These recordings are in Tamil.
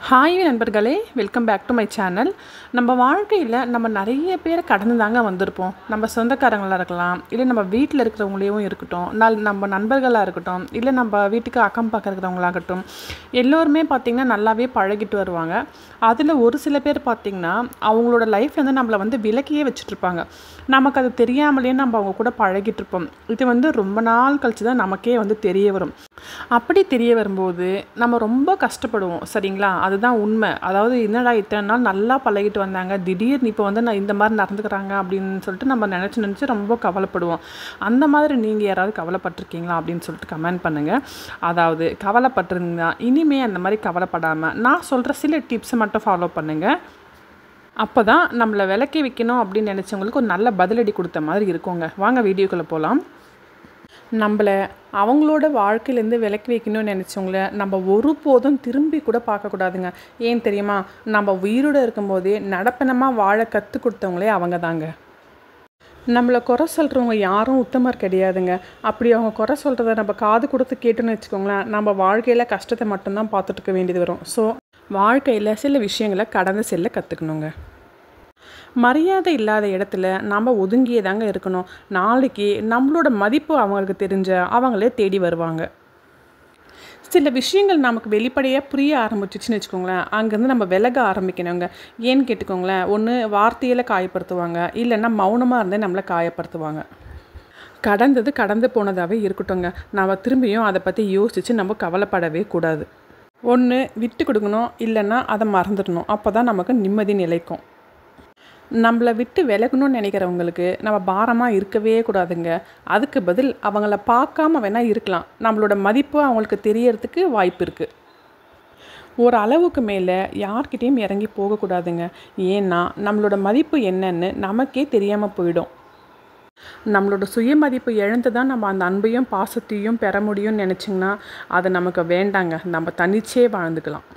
ஹாய் நண்பர்களே, welcome back to my channel. நம்ம வாழ்க்கையில் நம்ம நிறைய பேரை கடந்து தாங்க வந்திருப்போம். நம்ம சொந்தக்காரங்களாக இருக்கலாம், இல்லை நம்ம வீட்டில் இருக்கிறவங்களையும் இருக்கட்டும், நம்ம நண்பர்களாக இருக்கட்டும், இல்லை நம்ம வீட்டுக்கு அக்கம் பக்கம் இருக்கிறவங்களாகட்டும், எல்லோருமே பார்த்திங்கன்னா நல்லாவே பழகிட்டு வருவாங்க. அதில் ஒரு சில பேர் பார்த்திங்கன்னா அவங்களோட லைஃப் நம்மளை விலக்கியே வச்சுட்ருப்பாங்க. நமக்கு அது தெரியாமலே நம்ம அவங்க கூட பழகிட்டு இருப்போம். இது ரொம்ப நாள் கழிச்சு தான் நமக்கே தெரிய வரும். அப்படி தெரிய வரும்போது நம்ம ரொம்ப கஷ்டப்படுவோம், சரிங்களா? அதுதான் உண்மை. அதாவது என்னடா இத்தனை நாள் நல்லா பழகிட்டு வந்தாங்க, திடீர்னு இப்போ நான் இந்த மாதிரி நடந்துக்கிறாங்க அப்படின்னு சொல்லிட்டு நம்ம நினச்சி ரொம்ப கவலைப்படுவோம். அந்த மாதிரி நீங்கள் யாராவது கவலைப்பட்டிருக்கீங்களா அப்படின்னு சொல்லிட்டு கமெண்ட் பண்ணுங்கள். அதாவது கவலைப்பட்டிருந்தீங்கன்னா இனிமேல் அந்த மாதிரி கவலைப்படாமல் நான் சொல்கிற சில டிப்ஸை மட்டும் ஃபாலோ பண்ணுங்கள். அப்போ தான் நம்மளை விலக்கி வைக்கணும் அப்படின்னு நினச்சவங்களுக்கு ஒரு நல்ல பதிலடி கொடுத்த மாதிரி இருக்குங்க. வாங்க வீடியோக்குள்ளே போகலாம். நம்மளை அவங்களோட வாழ்க்கையிலேருந்து விலக்கி வைக்கணும்னு நினச்சவங்கள நம்ம ஒருபோதும் திரும்பி கூட பார்க்கக்கூடாதுங்க. ஏன் தெரியுமா? நம்ம உயிரோடு இருக்கும்போதே நடப்பனமாக வாழ கற்றுக் கொடுத்தவங்களே அவங்க தாங்க. நம்மளை குறை சொல்கிறவங்க யாரும் உத்தமர் கிடையாதுங்க. அப்படி அவங்க குறை சொல்கிறத நம்ம காது கொடுத்து கேட்டோன்னு வச்சுக்கோங்களேன், நம்ம வாழ்க்கையில் கஷ்டத்தை மட்டும்தான் பார்த்துட்டு இருக்க வேண்டியது வரும். ஸோ வாழ்க்கையில் சில விஷயங்களை கடந்து செல்ல கற்றுக்கணுங்க. மரியாதை இல்லாத இடத்துல நாம் ஒதுங்கியே தாங்க இருக்கணும். நாளைக்கு நம்மளோட மதிப்பு அவங்களுக்கு தெரிஞ்ச அவங்களே தேடி வருவாங்க. சில விஷயங்கள் நமக்கு வெளிப்படையாக புரிய ஆரம்பிச்சிச்சுன்னு வச்சுக்கோங்களேன், அங்கேருந்து நம்ம விலக ஆரம்பிக்கணுங்க. ஏன்னு கேட்டுக்கோங்களேன், ஒன்று வார்த்தையில் காயப்படுத்துவாங்க, இல்லைன்னா மௌனமாக இருந்தே நம்மளை காயப்படுத்துவாங்க. கடந்தது கடந்து போனதாகவே இருக்கட்டும்ங்க. நம்ம திரும்பியும் அதை பற்றி யோசித்து நம்ம கவலைப்படவே கூடாது. ஒன்று விட்டு கொடுக்கணும், இல்லைன்னா அதை மறந்துடணும். அப்போ தான் நமக்கு நிம்மதி நிலைக்கும். நம்மளை விட்டு விலகணும்னு நினைக்கிறவங்களுக்கு நம்ம பாரமாக இருக்கவே கூடாதுங்க. அதுக்கு பதில் அவங்கள பார்க்காம வேணால் இருக்கலாம். நம்மளோட மதிப்பு அவங்களுக்கு தெரியறதுக்கு வாய்ப்பு இருக்குது. ஒரு அளவுக்கு மேலே யார்கிட்டையும் இறங்கி போகக்கூடாதுங்க. ஏன்னா நம்மளோட மதிப்பு என்னன்னு நமக்கே தெரியாமல் போயிடும். நம்மளோட சுயமதிப்பு இழந்து தான் நம்ம அந்த அன்பையும் பாசத்தையும் பெற முடியும்னு நினச்சிங்கன்னா அது நமக்கு வேண்டாங்க. நம்ம தனிச்சே வாழ்ந்துக்கலாம்.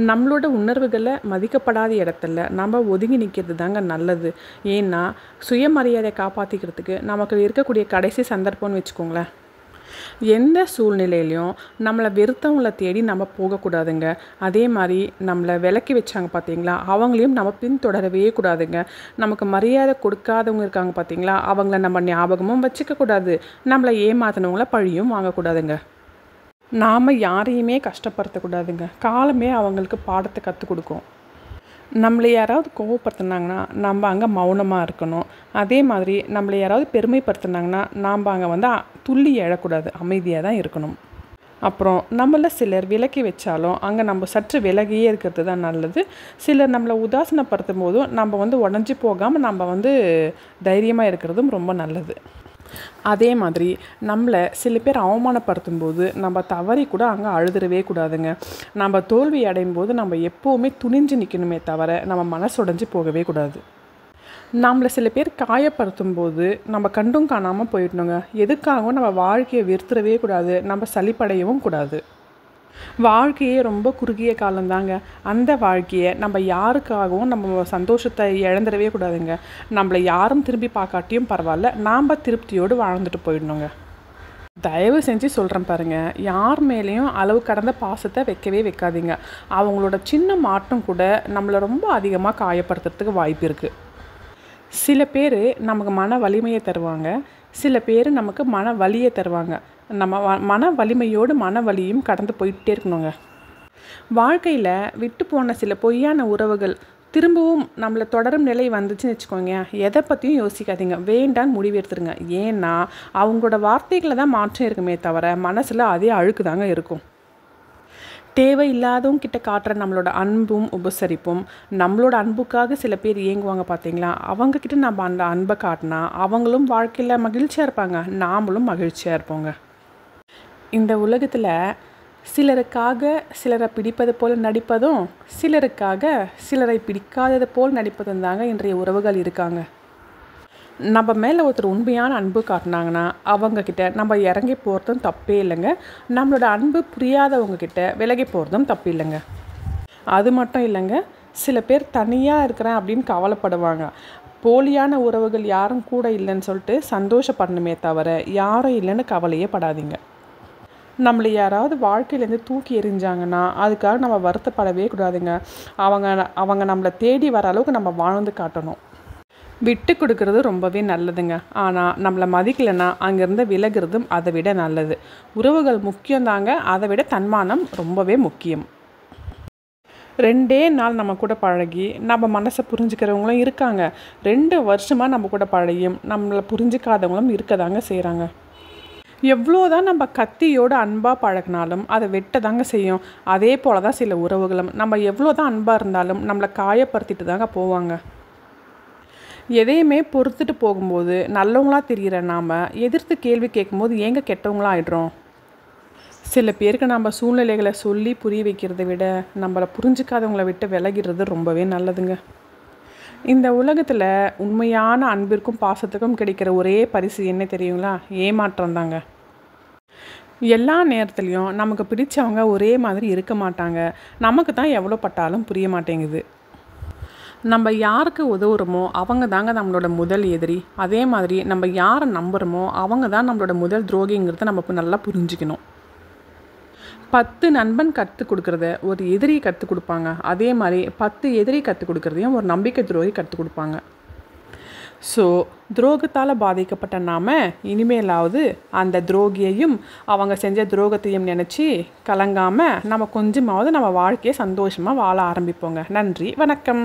நம்மளோட உணர்வுகளை மதிக்கப்படாத இடத்துல நம்ம ஒதுங்கி நிற்கிறது தாங்க நல்லது. ஏன்னா சுயமரியாதையை காப்பாற்றிக்கிறதுக்கு நமக்கு இருக்கக்கூடிய கடைசி சந்தர்ப்பம்னு வச்சுக்கோங்களேன். எந்த சூழ்நிலையிலையும் நம்மளை வெறுத்தவங்களை தேடி நம்ம போகக்கூடாதுங்க. அதே மாதிரி நம்மளை விலக்கி வச்சாங்க பார்த்தீங்களா, அவங்களையும் நம்ம பின்தொடரவே கூடாதுங்க. நமக்கு மரியாதை கொடுக்காதவங்க இருக்காங்க பார்த்தீங்களா, அவங்கள நம்ம ஞாபகமும் வச்சுக்கக்கூடாது. நம்மளை ஏமாத்தினவங்கள பழியும் வாங்கக்கூடாதுங்க. நாம் யாரையுமே கஷ்டப்படுத்தக்கூடாதுங்க. காலமே அவங்களுக்கு பாடத்தை கற்றுக் கொடுக்கும். நம்மளை யாராவது கோவப்படுத்தினாங்கன்னா நம்ம அங்கே மௌனமாக இருக்கணும். அதே மாதிரி நம்மளை யாராவது பெருமைப்படுத்தினாங்கன்னா நாம் அங்கே துள்ளி எழக்கூடாது, அமைதியாக தான் இருக்கணும். அப்புறம் நம்மள சிலர் விலக்கி வச்சாலும் அங்கே நம்ம சற்று விலகியே இருக்கிறது தான் நல்லது. சிலர் நம்மளை உதாசனப்படுத்தும் போதும் நம்ம உடஞ்சி போகாமல் நம்ம தைரியமாக இருக்கிறதும் ரொம்ப நல்லது. அதே மாதிரி நம்மளை சில பேர் அவமானப்படுத்தும் போது நம்ம தவறி கூட அங்கே அழுதுறவே கூடாதுங்க. நம்ம தோல்வி அடையும் போது நம்ம எப்போவுமே துணிஞ்சு நிற்கணுமே தவிர நம்ம மனசுடைஞ்சு போகவே கூடாது. நம்மளை சில பேர் காயப்படுத்தும் போது நம்ம கண்டும் காணாமல் போயிடணுங்க. எதுக்காகவும் நம்ம வாழ்க்கையை வெறுத்துறவே கூடாது, நம்ம சலிப்படையவும் கூடாது. வாழ்க்கையே ரொம்ப குறுகிய காலம்தாங்க. அந்த வாழ்க்கையை நம்ம யாருக்காகவும் நம்ம சந்தோஷத்தை இழந்துடவே கூடாதுங்க. நம்மளை யாரும் திரும்பி பார்க்காட்டியும் பரவாயில்ல, நாம் திருப்தியோடு வாழ்ந்துட்டு போயிடணுங்க. தயவு செஞ்சு சொல்கிறேன் பாருங்கள், யார் மேலேயும் அளவு கடந்த பாசத்தை வைக்கவே வைக்காதீங்க. அவங்களோட சின்ன மாற்றம் கூட நம்மளை ரொம்ப அதிகமாக காயப்படுத்துறதுக்கு வாய்ப்பு இருக்குது. சில பேர் நமக்கு மன வலிமையை தருவாங்க, சில பேர் நமக்கு மன வலியை தருவாங்க. நம்ம மன வலிமையோடு மன வலியும் கடந்து போயிட்டே இருக்கணுங்க. வாழ்க்கையில் விட்டு போன சில பொய்யான உறவுகள் திரும்பவும் நம்மளை தொடரும் நிலை வந்துச்சுன்னு வச்சுக்கோங்க, எதை பற்றியும் யோசிக்காதீங்க, வேண்டான்னு முடிவெடுத்துருங்க. ஏன்னா அவங்களோட வார்த்தைகளை தான் மாற்றம் இருக்குமே தவிர மனசில் அதே அழுக்கு தாங்க இருக்கும். தேவையில்லாதவங்க கிட்ட காட்டுற நம்மளோட அன்பும் உபசரிப்பும், நம்மளோட அன்புக்காக சில பேர் இயங்குவாங்க பார்த்தீங்களா, அவங்கக்கிட்ட நம்ம அந்த அன்பை காட்டினா அவங்களும் வாழ்க்கையில் மகிழ்ச்சியாக இருப்பாங்க, நாமளும் மகிழ்ச்சியாக இருப்போங்க. இந்த உலகத்தில் சிலருக்காக சிலரை பிடிப்பது போல் நடிப்பதும், சிலருக்காக சிலரை பிடிக்காதது போல் நடிப்பதும் தாங்க இன்றைய உறவுகள் இருக்காங்க. நம்ம மேலே ஒருத்தர் உண்மையான அன்பு காட்டினாங்கன்னா அவங்கக்கிட்ட நம்ம இறங்கி போகிறதும் தப்பே இல்லைங்க. நம்மளோட அன்பு புரியாதவங்கக்கிட்ட விலகி போகிறதும் தப்பு இல்லைங்க. அது மட்டும் இல்லைங்க, சில பேர் தனியாக இருக்கிறேன் அப்படின்னு கவலைப்படுவாங்க. போலியான உறவுகள் யாரும் கூட இல்லைன்னு சொல்லிட்டு சந்தோஷப்படணுமே தவிர யாரும் இல்லைன்னு கவலையே படாதீங்க. நம்மளை யாராவது வாழ்க்கையிலேருந்து தூக்கி எறிஞ்சாங்கன்னா அதுக்காக நம்ம வருத்தப்படவே கூடாதுங்க. அவங்க அவங்க நம்மளை தேடி வர அளவுக்கு நம்ம வாழ்ந்து காட்டணும். விட்டு கொடுக்கறது ரொம்பவே நல்லதுங்க. ஆனால் நம்மளை மதிக்கலைன்னா அங்கேருந்து விலகிறதும் அதை விட நல்லது. உறவுகள் முக்கியம்தாங்க, அதை விட தன்மானம் ரொம்பவே முக்கியம். 2 நாள் நம்ம கூட பழகி நம்ம மனசை புரிஞ்சுக்கிறவங்களும் இருக்காங்க. 2 வருஷமாக நம்ம கூட பழகியும் நம்மளை புரிஞ்சிக்காதவங்களும் இருக்கதாங்க செய்கிறாங்க. எவ்வளோதான் நம்ம கத்தியோடு அன்பாக பழகினாலும் அதை வெட்ட தாங்க செய்யும். அதே போல தான் சில உறவுகளும் நம்ம எவ்வளோ தான் அன்பாக இருந்தாலும் நம்மளை காயப்படுத்திட்டு தாங்க போவாங்க. எதையுமே பொறுத்துட்டு போகும்போது நல்லவங்களாக தெரிகிற நாம் எதிர்த்து கேள்வி கேட்கும்போது ஏங்க கெட்டவங்களாக ஆகிடுறோம்? சில பேருக்கு நம்ம சூழ்நிலைகளை சொல்லி புரிய வைக்கிறத விட நம்மளை புரிஞ்சிக்காதவங்களை விட்டு விலகிறது ரொம்பவே நல்லதுங்க. இந்த உலகத்தில் உண்மையான அன்பிற்கும் பாசத்துக்கும் கிடைக்கிற ஒரே பரிசு என்ன தெரியுங்களா? ஏமாற்றம் தாங்க. எல்லா நேரத்துலையும் நமக்கு பிடிச்சவங்க ஒரே மாதிரி இருக்க மாட்டாங்க. நமக்கு தான் எவ்வளோ பட்டாலும் புரிய மாட்டேங்குது. நம்ம யாருக்கு உதவுறோமோ அவங்க தாங்க நம்மளோட முதல் எதிரி. அதே மாதிரி நம்ம யாரை நம்புகிறோமோ அவங்க தான் நம்மளோட முதல் துரோகிங்கிறத நம்ம நல்லா புரிஞ்சுக்கணும். 10 நண்பன் கற்றுக் கொடுக்குறத ஒரு எதிரி கற்றுக் கொடுப்பாங்க. அதே மாதிரி 10 எதிரி கற்றுக் கொடுக்குறதையும் ஒரு நம்பிக்கை துரோகி கற்றுக் கொடுப்பாங்க. ஸோ துரோகத்தால் பாதிக்கப்பட்ட நாம் இனிமேலாவது அந்த துரோகியையும் அவங்க செஞ்ச துரோகத்தையும் நினச்சி கலங்காமல் நம்ம கொஞ்சமாவது நம்ம வாழ்க்கையை சந்தோஷமாக வாழ ஆரம்பிப்போங்க. நன்றி, வணக்கம்.